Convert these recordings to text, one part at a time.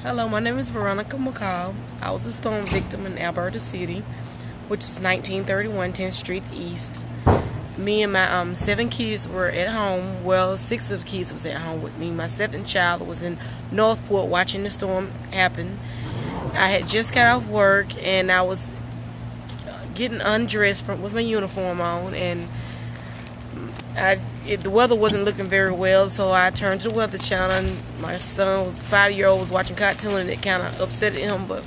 Hello, my name is Veronica McCall. I was a storm victim in Alberta City, which is 1931 10th Street East. Me and my 7 kids were at home. Well, 6 of the kids was at home with me. My 7th child was in Northport watching the storm happen. I had just got off work and I was getting undressed with my uniform on, and the weather wasn't looking very well, so I turned to the Weather Channel, and my son, 5-year-old, was watching cartoon, and it kind of upset him, but,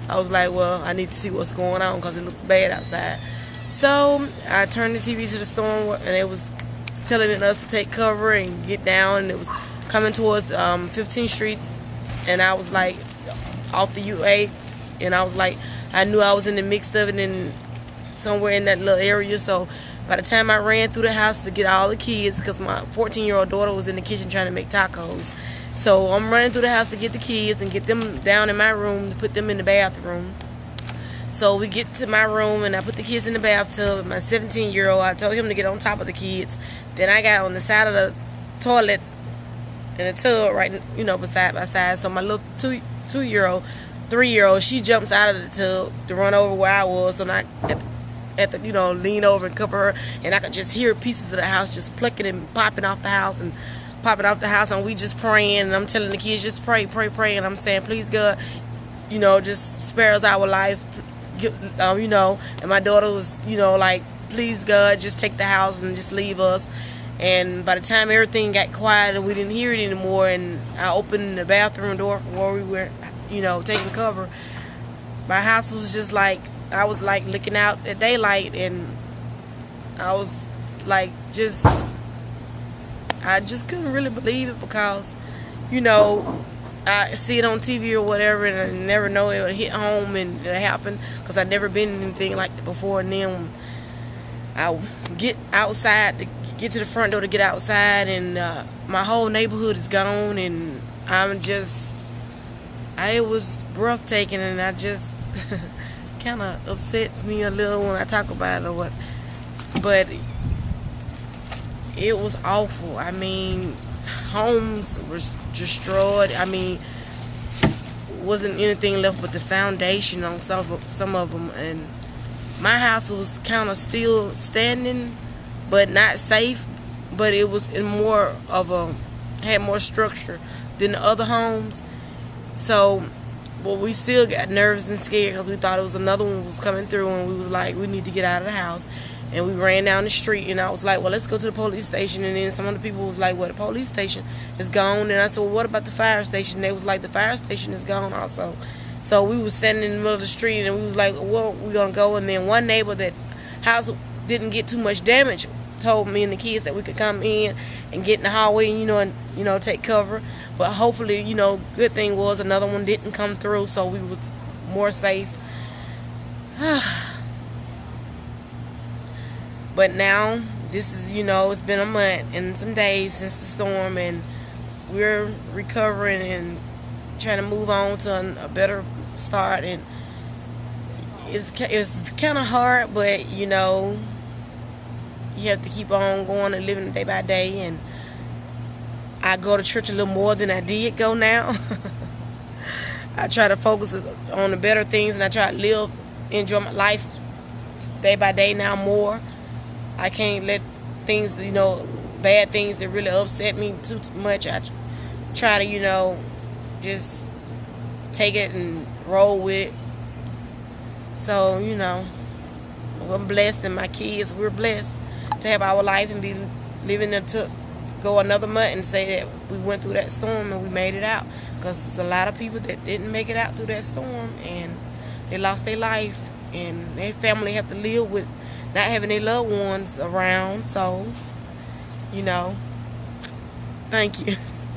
I was like, well, I need to see what's going on because it looks bad outside. So I turned the TV to the storm, and it was telling us to take cover and get down, and it was coming towards 15th Street, and I was like off the UA, and I was like, I knew I was in the mix of it and somewhere in that little area. So by the time I ran through the house to get all the kids, because my 14-year-old daughter was in the kitchen trying to make tacos, so I'm running through the house to get the kids and get them down in my room to put them in the bathroom. So we get to my room and I put the kids in the bathtub. My 17-year-old, I told him to get on top of the kids. Then I got on the side of the toilet in a tub right, beside by side. So my little 2-year-old, 3-year-old, she jumps out of the tub to run over where I was. So I had to, lean over and cover her, and I could just hear pieces of the house just plucking and popping off the house, and we just praying, and I'm telling the kids, just pray, and I'm saying, please God, just spare us our life, and my daughter was, like, please God, just take the house and just leave us. And by the time everything got quiet and we didn't hear it anymore, and I opened the bathroom door where we were, taking cover, my house was just like, I was like looking out at daylight, and I was like, I just couldn't really believe it, because, I see it on TV or whatever, and I never know it would hit home and it'll happen, because I've never been in anything like that before. And then I get outside to get to the front door to get outside, and my whole neighborhood is gone, and it was breathtaking, and I just kind of upsets me a little when I talk about it or what, but it was awful. I mean, homes were destroyed. I mean, wasn't anything left but the foundation on some of them, and my house was kind of still standing, but not safe, but it was had more structure than the other homes. So we still got nervous and scared, because we thought it was another one was coming through, and we was like, we need to get out of the house. And we ran down the street, and I was like, well, let's go to the police station. And then some of the people was like, well, the police station is gone. And I said, well, what about the fire station? They was like, the fire station is gone also. So we was standing in the middle of the street, and we was like, well, we're going to go. And then one neighbor that house didn't get too much damage told me and the kids that we could come in and get in the hallway and, take cover. But hopefully, good thing was another one didn't come through, so we was more safe. But now, this is, it's been a month and some days since the storm, and we're recovering and trying to move on to a better start. And it's kind of hard, but, you have to keep on going and living day by day. And I go to church a little more than I did go now. I try to focus on the better things, and I try to enjoy my life day by day now more. I can't let things, bad things that really upset me too much. I try to, just take it and roll with it. So, I'm blessed, and my kids, we're blessed to have our life and be living to go another month and say that we went through that storm and we made it out. Because there's a lot of people that didn't make it out through that storm, and they lost their life, and their family have to live with not having their loved ones around. So, thank you.